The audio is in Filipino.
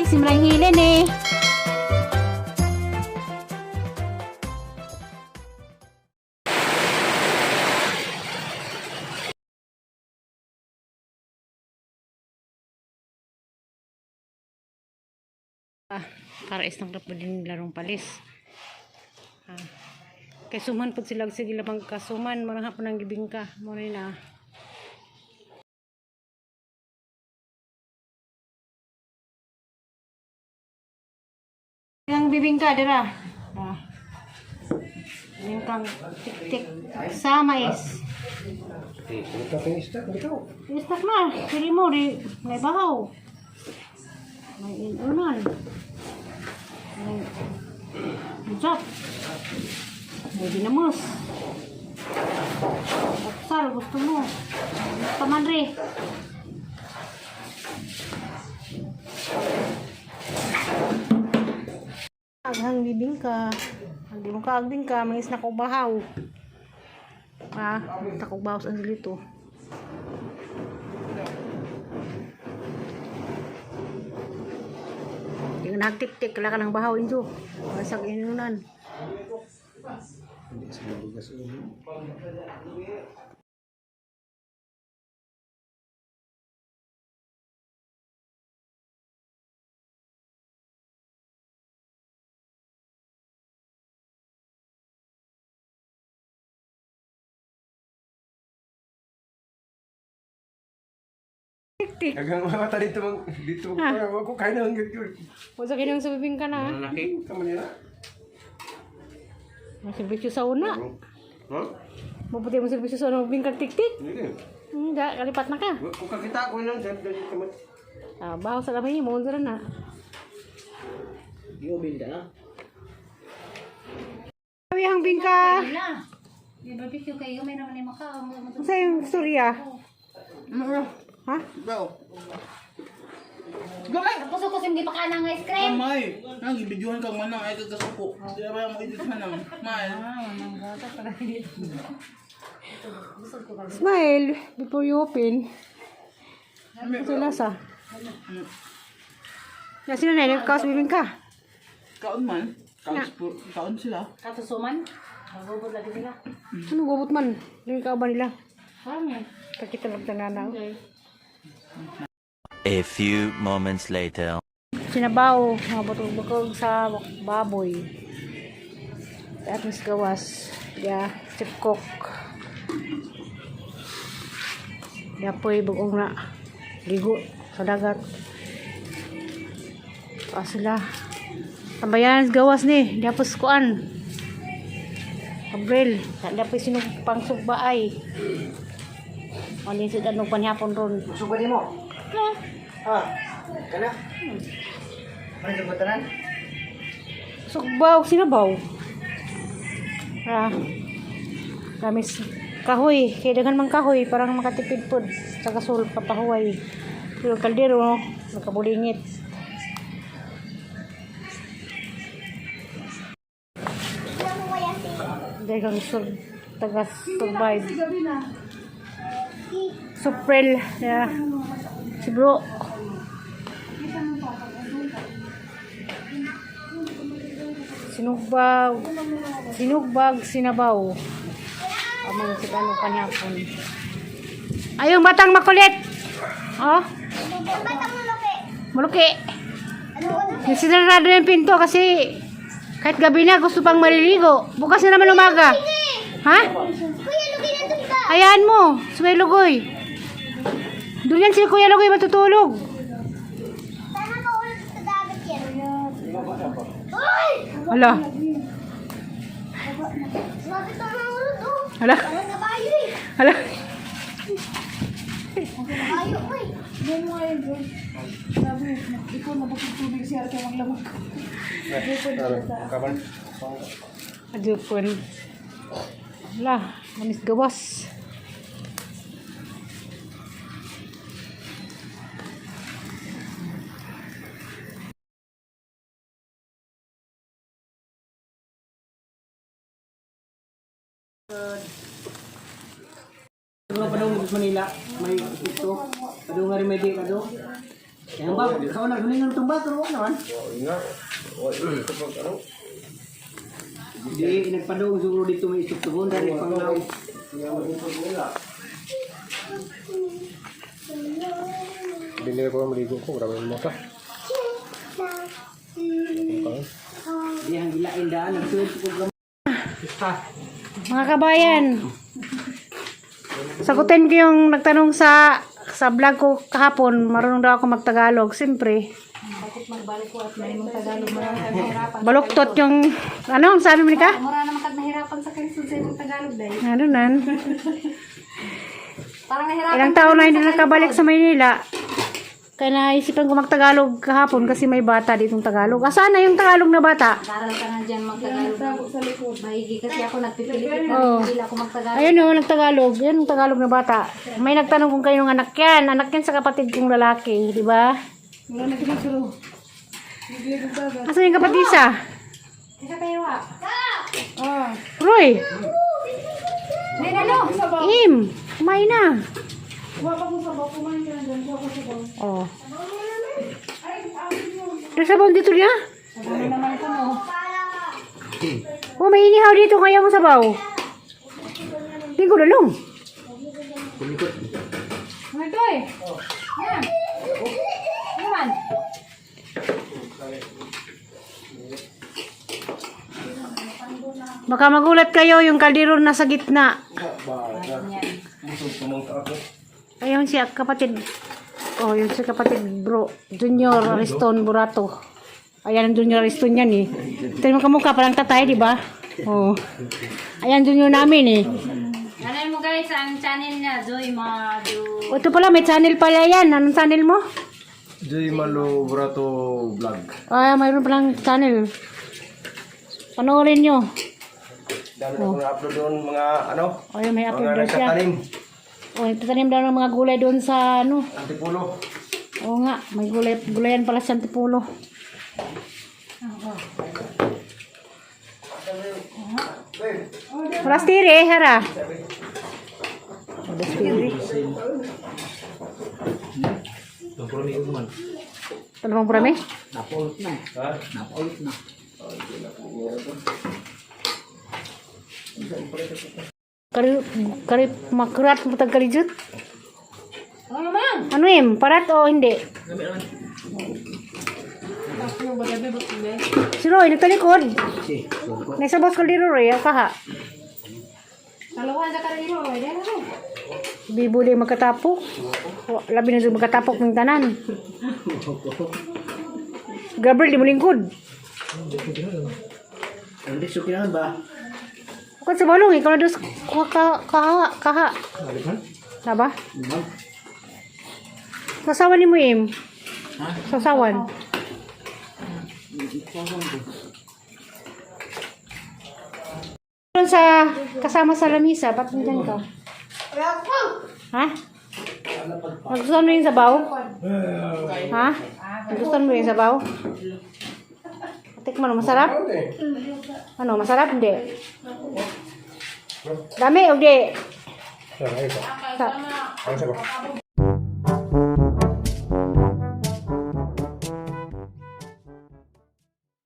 Simrang hilin eh. Para isang rap din larong palis. Kay suman po sila sige lamang kasuman mga hapon ng gibing ka mo na. Yang bibingka dira. Yung kang tik-tik sa mais. Istak na. Pili mo di may bahaw. May inunan. May jap. May dinamos. Buksal gusto mo. Pamanre. Aghang bibingka. Hindi mo kaagding ka, mangis na bahaw. Takog bahaw sa dito. Hindi ka nagtik-tik, kala ka ng bahaw injo. Masag inunan. Hindi sa mabugas ulo. Tik-tik. Hanggang mata dito ako kain ng gagawin. Huwag sa kinang sabibing ka na. Malaki ka man nila. Masilbisyo sa una. Ha? Mabuti mo silbisyo sa una, bingkang tik-tik. Hindi. Hindi, kalipat na ka. Kung kakita ko lang, dahil kamat. Bahaw sa lamay mo, mundura na. Di mo binda na. Sabi ang bingka. May barbecue kayo, may naman yung makaw. Sa yung storya. Ha? Bro. Puso ko hindi pa ka ng ice cream. May, nang-ibidyohan kang manang ay kagasuko. Di ba mo edit man naman? May. Smile before you open. Sa lasa. Sino na yung kaos bibing ka? Kaon man. Kaon sila. Katusuman. Magubod lagi sila. Ano gubot man? Yung kauban nila. Parang Kakita lang tananaw. A few moments later. Sinabaw, mga butog-butog sa baboy. At mas gawas. Chipkok. Po'y bugong na. Ligo sa dagat. Sila. Tambayan gawas ni. Diapos kuan. Abril. Diapos sinong pangsugbaay. Alin sa danong panhapon ron. Suba di mo? Ha? Kana? Ano sa batanan? Sugbaw, sinabaw. Kamis kahoy. Kaya dagan mang kahoy. Parang makatipid po. Sa kasul, papahuay. Pero kaldero, no? Nakabulingit. Dahil kang tagas survive. Suprel. Si bro. Sinugbag, sinabaw. Amang si ano kanyapon. Ayong batang makulit. Oh. Maluki. Sinarado yung pinto kasi kahit gabi na gusto pang maliligo. Bukas na naman umaga. Ha? Hayaan mo. Suway lugoy. Dulian si Kuya Lugoy matutulog. Hala. Hala. Hala. Aduh pun. Lah, manis gawas. Ano pa daw Manila? May ito. Ano nga rin may di ka daw? Yang ba, kau nak guling ng tumba pero wala naman. Di nagpadung siguro dito may isip tubon dari panglaw. Bili ko maligo ko, grabe mo ka. Di ang gilain daan nagsuot ko gamay. Mga kabayan, sagutin ko yung nagtanong sa vlog ko kahapon, marunong daw ako magtagalog. Siyempre, Bakit magbalik ko at may mong Tagalog, marami kang nahirapan. baluktot yung, ano ang sabi mo ni ka? Marami naman kang nahirapan sa kansun sa imong Tagalog dahil. Ano nan? Parang nahirapan. Ilang taon na hindi nakabalik sa Maynila. Kaya naisipan ko magtagalog kahapon kasi may bata ditong Tagalog. Asan na yung Tagalog na bata? Daral ka na dyan magtagalog. Sa likod. Mahigi kasi ako nagpipilipit na Oo. hindi ako magtagalog. Ayun o, nagtagalog. Yan yung Tagalog na bata. May nagtanong kung kayo ng anak yan. Anak yan sa kapatid kong lalaki. Di ba? Asan yung kapatid isa? Isa kayo ah. Roy! May ano? Im! Kumain na. Oh. Ada sabaw dito niya? Ano naman ito mo? Oh, may inihaw dito. Kaya mo sabaw. Hindi ko dalong. Ano ito eh? Yan. Naman. Baka magulat kayo yung kaldero nasa gitna. Ayun siya kapatid. Oh, yun si kapatid bro. Junior Ariston Burato. Ayan ang Junior Ariston yan eh. Tignan mo kamukha parang tatay, di ba? Oh. Ayan Junior namin eh. Ano mo guys, ang channel niya, Joy Madu. Oh, ito pala, may channel pala yan. Anong channel mo? Joy Malo Brato Vlog. Ah, mayroon palang channel. Panoorin nyo. Dami na kong upload doon mga ano, Oh, yun, may upload mga daw siya. nagtatanim. Oh, nagtatanim daw ng mga gulay doon sa ano. Antipulo. Oo nga, may gulay, gulayan pala sa Antipulo. Wala stiri, hara. Wala stiri. Talabang purami? Napulot na. Ha? Napulot na. Kari makurat mo tagkalijut? Ano naman? Ano yun? Parat o hindi? Si Roy, nagtalikod. Si, suko. Nasa boss kaldero Roy, ang kaha. Kaluhan sa karilo, Roy. Dahil ano? Bibuli magkatapok. Oh, labi na doon magkatapok ng tanan. Gabriel, di mo lingkod. Hindi suki naman ba? Kung sa balong, ikaw na doon kaha. Naba? Ma'am. Sasawan ni mo, Im. Sasawan. Doon sa kasama sa lamisa, ba't nandiyan ka? Ha? Nagustuhan mo yung sabaw? Ha? Nagustuhan mo yung sabaw? Tikman mo, masarap? Ano, masarap? Hindi. Dami o di? Ano sa ba?